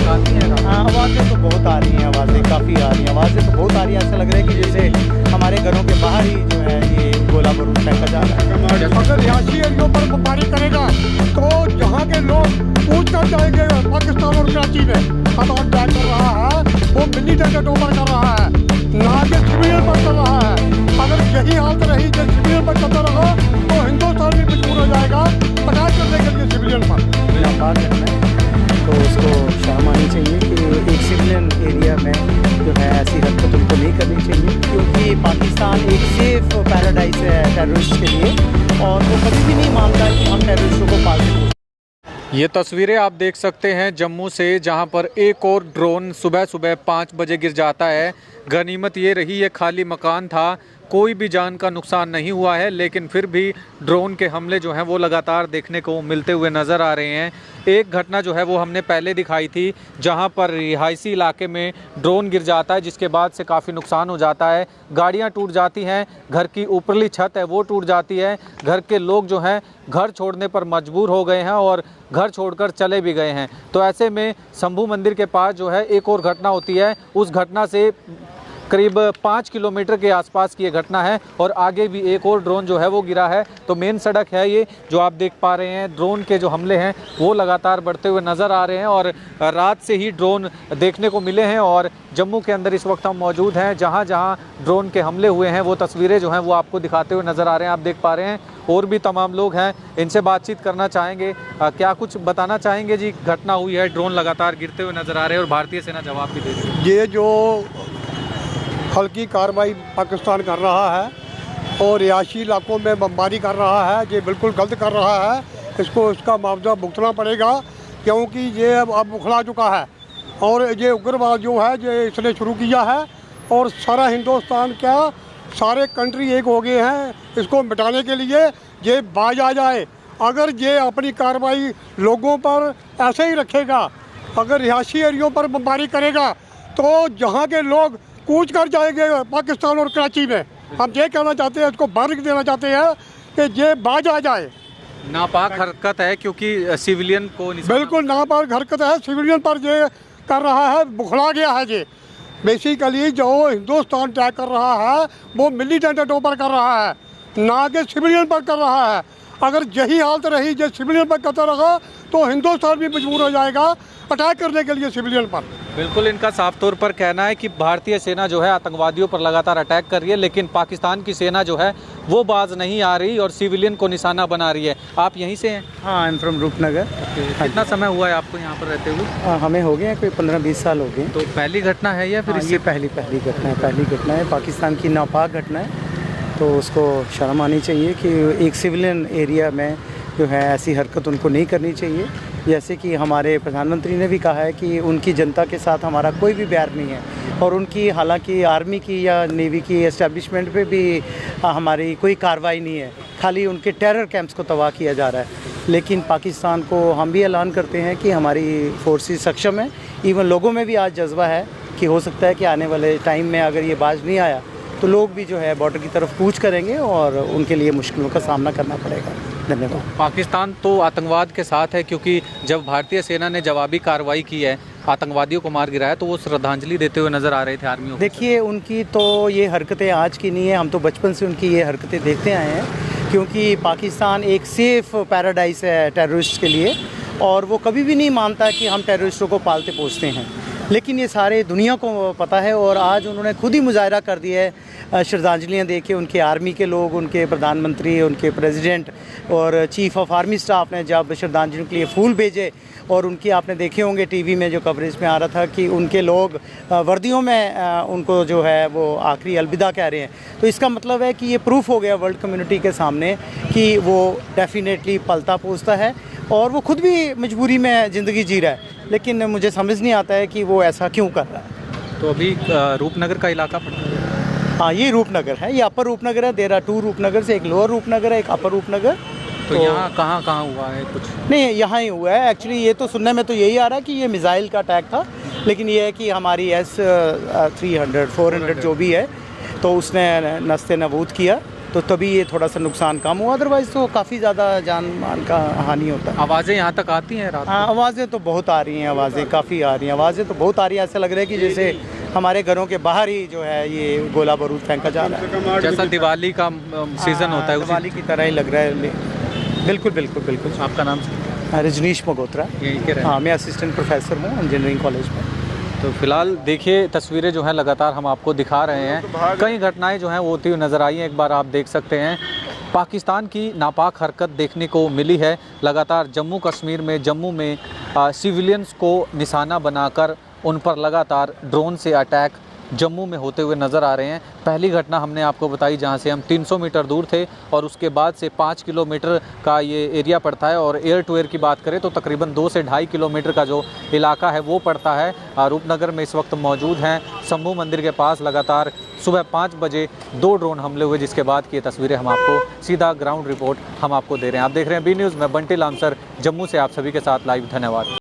आती हैं? हाँ, आवाज़ें तो बहुत आ रही हैं, आवाज़ें काफ़ी आ रही हैं, आवाज़ें तो बहुत आ रही हैं। ऐसा लग रहा है कि जैसे हमारे घरों के बाहर ही जो है ये गोला बारूद फेंका जा रहा है। अगर रिहायशी एरियो पर बमबारी करेगा तो यहाँ के लोग कूच कर जाएंगे पाकिस्तान और कराची में। अब अटैक कर रहा है वो मिलिटेंट पर कर रहा है, ना कि सिविलियन पर कर रहा है। अगर यही हालत रही जो सिविलियन पर करता रहा तो हिंदुस्तान भी मजबूर हो जाएगा अटैक करने के लिए सिविलियन पर। नापाक घटना है तो उसको शर्म आनी चाहिए कि एक सिविलियन एरिया में जो है ऐसी हरकत उनको नहीं करनी चाहिए, क्योंकि पाकिस्तान एक सेफ पैराडाइज है टेररिस्ट के लिए और वो कभी भी नहीं मानता कि हम टेररिस्टों को पालते। ये तस्वीरें आप देख सकते हैं जम्मू से, जहां पर एक और ड्रोन सुबह सुबह 5 बजे गिर जाता है। गनीमत ये रही ये खाली मकान था, कोई भी जान का नुकसान नहीं हुआ है, लेकिन फिर भी ड्रोन के हमले जो हैं वो लगातार देखने को मिलते हुए नज़र आ रहे हैं। एक घटना जो है वो हमने पहले दिखाई थी जहां पर रिहायशी इलाके में ड्रोन गिर जाता है, जिसके बाद से काफ़ी नुकसान हो जाता है। गाड़ियां टूट जाती हैं, घर की ऊपरली छत है वो टूट जाती है, घर के लोग जो हैं घर छोड़ने पर मजबूर हो गए हैं और घर छोड़कर चले भी गए हैं। तो ऐसे में शंभू मंदिर के पास जो है एक और घटना होती है। उस घटना से करीब 5 किलोमीटर के आसपास की ये घटना है और आगे भी एक और ड्रोन जो है वो गिरा है। तो मेन सड़क है ये जो आप देख पा रहे हैं। ड्रोन के जो हमले हैं वो लगातार बढ़ते हुए नज़र आ रहे हैं और रात से ही ड्रोन देखने को मिले हैं और जम्मू के अंदर इस वक्त हम मौजूद हैं। जहां जहां ड्रोन के हमले हुए हैं वो तस्वीरें जो हैं वो आपको दिखाते हुए नज़र आ रहे हैं। आप देख पा रहे हैं और भी तमाम लोग हैं, इनसे बातचीत करना चाहेंगे। क्या कुछ बताना चाहेंगे जी? घटना हुई है, ड्रोन लगातार गिरते हुए नज़र आ रहे हैं और भारतीय सेना जवाब भी दे रही है। ये जो हल्की कार्रवाई पाकिस्तान कर रहा है और रिहायशी इलाकों में बमबारी कर रहा है, ये बिल्कुल गलत कर रहा है। इसको इसका मुआवजा भुगतना पड़ेगा, क्योंकि ये अब उखड़ा चुका है और ये उग्रवाद जो है ये इसने शुरू किया है और सारा हिंदुस्तान क्या सारे कंट्री एक हो गए हैं इसको मिटाने के लिए। ये बाज आ जाए, अगर ये अपनी कार्रवाई लोगों पर ऐसे ही रखेगा, अगर रिहायशी एरियो पर बमबारी करेगा तो जहाँ के लोग कूच कर जाएंगे पाकिस्तान और कराची में। हम ये कहना चाहते हैं, इसको बारिक देना चाहते हैं कि ये बाज आ जाए। नापाक हरकत है क्योंकि सिविलियन को बिल्कुल नापाक हरकत है, सिविलियन पर ये कर रहा है, बुखला गया है। ये बेसिकली जो हिंदुस्तान अटैक कर रहा है वो मिलिटेंटों पर कर रहा है, ना कि सिविलियन पर कर रहा है। अगर यही हालत रही जो सिविलियन पर करता रहा तो हिंदुस्तान भी मजबूर हो जाएगा अटैक करने के लिए सिविलियन पर। बिल्कुल इनका साफ तौर पर कहना है कि भारतीय सेना जो है आतंकवादियों पर लगातार अटैक कर रही है, लेकिन पाकिस्तान की सेना जो है वो बाज नहीं आ रही और सिविलियन को निशाना बना रही है। आप यहीं से हैं? हाँ, आई एम फ्रॉम रूपनगर। कितना समय हुआ है आपको यहाँ पर रहते हुए? हमें हो गए हैं कोई 15-20 साल हो गए। तो पहली घटना है या फिर हाँ, ये पहली घटना है, पाकिस्तान की नापाक घटना है। तो उसको शर्म आनी चाहिए कि एक सिविलियन एरिया में जो है ऐसी हरकत उनको नहीं करनी चाहिए। जैसे कि हमारे प्रधानमंत्री ने भी कहा है कि उनकी जनता के साथ हमारा कोई भी बैर नहीं है और उनकी हालांकि आर्मी की या नेवी की एस्टेब्लिशमेंट पे भी हमारी कोई कार्रवाई नहीं है, खाली उनके टेरर कैंप्स को तबाह किया जा रहा है। लेकिन पाकिस्तान को हम भी ऐलान करते हैं कि हमारी फोर्सेस सक्षम है। इवन लोगों में भी आज जज्बा है कि हो सकता है कि आने वाले टाइम में अगर ये बाज नहीं आया तो लोग भी जो है बॉर्डर की तरफ कूच करेंगे और उनके लिए मुश्किलों का सामना करना पड़ेगा। धन्यवाद। पाकिस्तान तो आतंकवाद के साथ है, क्योंकि जब भारतीय सेना ने जवाबी कार्रवाई की है, आतंकवादियों को मार गिराया, तो वो श्रद्धांजलि देते हुए नजर आ रहे थे आर्मी। देखिए, उनकी तो ये हरकतें आज की नहीं है, हम तो बचपन से उनकी ये हरकतें देखते आए हैं, क्योंकि पाकिस्तान एक सेफ पैराडाइज है टेररिस्ट के लिए और वो कभी भी नहीं मानता कि हम टेररिस्टों को पालते पोसते हैं। लेकिन ये सारे दुनिया को पता है और आज उन्होंने खुद ही मुजाहरा कर दिया है श्रद्धांजलियाँ दे के। उनके आर्मी के लोग, उनके प्रधानमंत्री, उनके प्रेसिडेंट और चीफ ऑफ आर्मी स्टाफ ने जब श्रद्धांजलि के लिए फूल भेजे और उनकी आपने देखे होंगे टीवी में जो कवरेज में आ रहा था कि उनके लोग वर्दियों में उनको जो है वो आखिरी अलविदा कह रहे हैं। तो इसका मतलब है कि ये प्रूफ हो गया वर्ल्ड कम्युनिटी के सामने कि वो डेफिनेटली पलता पोसता है और वो खुद भी मजबूरी में ज़िंदगी जी रहा है। लेकिन मुझे समझ नहीं आता है कि वो ऐसा क्यों कर रहा है। तो अभी रूपनगर का इलाका पड़ता है? हाँ, ये रूपनगर है, ये अपर रूपनगर है। देर आर 2 रूपनगर से, एक लोअर रूपनगर है, एक अपर रूपनगर। तो यहाँ कहाँ हुआ है? कुछ नहीं, यहाँ ही हुआ है एक्चुअली। ये तो सुनने में तो यही आ रहा है कि ये मिसाइल का अटैक था, लेकिन ये है कि हमारी S-300 400 जो भी है तो उसने नस्ते नबूद किया तो तभी ये थोड़ा सा नुकसान कम हुआ, अदरवाइज़ तो काफ़ी ज़्यादा जान माल का हानि होता है। आवाज़ें यहाँ तक आती हैं रात हाँ, आवाज़ें तो बहुत आ रही हैं, आवाज़ें काफ़ी आ रही हैं, आवाज़ें तो बहुत आ रही हैं। ऐसा लग रहा है कि जैसे हमारे घरों के बाहर ही जो है ये गोला बारूद फेंका जा रहा है। जैसा दिवाली का सीज़न होता है दिवाली की तरह ही लग रहा है। बिल्कुल बिल्कुल बिल्कुल। आपका नाम रजनीश मगोत्रा। यहीं के हाँ, मैं असिस्टेंट प्रोफेसर हूँ इंजीनियरिंग कॉलेज में। तो फिलहाल देखिए तस्वीरें जो हैं लगातार हम आपको दिखा रहे हैं, कई घटनाएं जो हैं वो होती हुई नज़र आई हैं। एक बार आप देख सकते हैं पाकिस्तान की नापाक हरकत देखने को मिली है। लगातार जम्मू कश्मीर में सिविलियंस को निशाना बनाकर उन पर लगातार ड्रोन से अटैक जम्मू में होते हुए नज़र आ रहे हैं। पहली घटना हमने आपको बताई जहां से हम 300 मीटर दूर थे और उसके बाद से 5 किलोमीटर का ये एरिया पड़ता है और एयर टू एयर की बात करें तो तकरीबन 2 से 2.5 किलोमीटर का जो इलाका है वो पड़ता है। रूपनगर में इस वक्त मौजूद हैं, शंभू मंदिर के पास लगातार सुबह 5 बजे 2 ड्रोन हमले हुए, जिसके बाद की ये तस्वीरें हम आपको सीधा ग्राउंड रिपोर्ट हम आपको दे रहे हैं। आप देख रहे हैं बी न्यूज़, मैं बंटी लामसर जम्मू से आप सभी के साथ लाइव। धन्यवाद।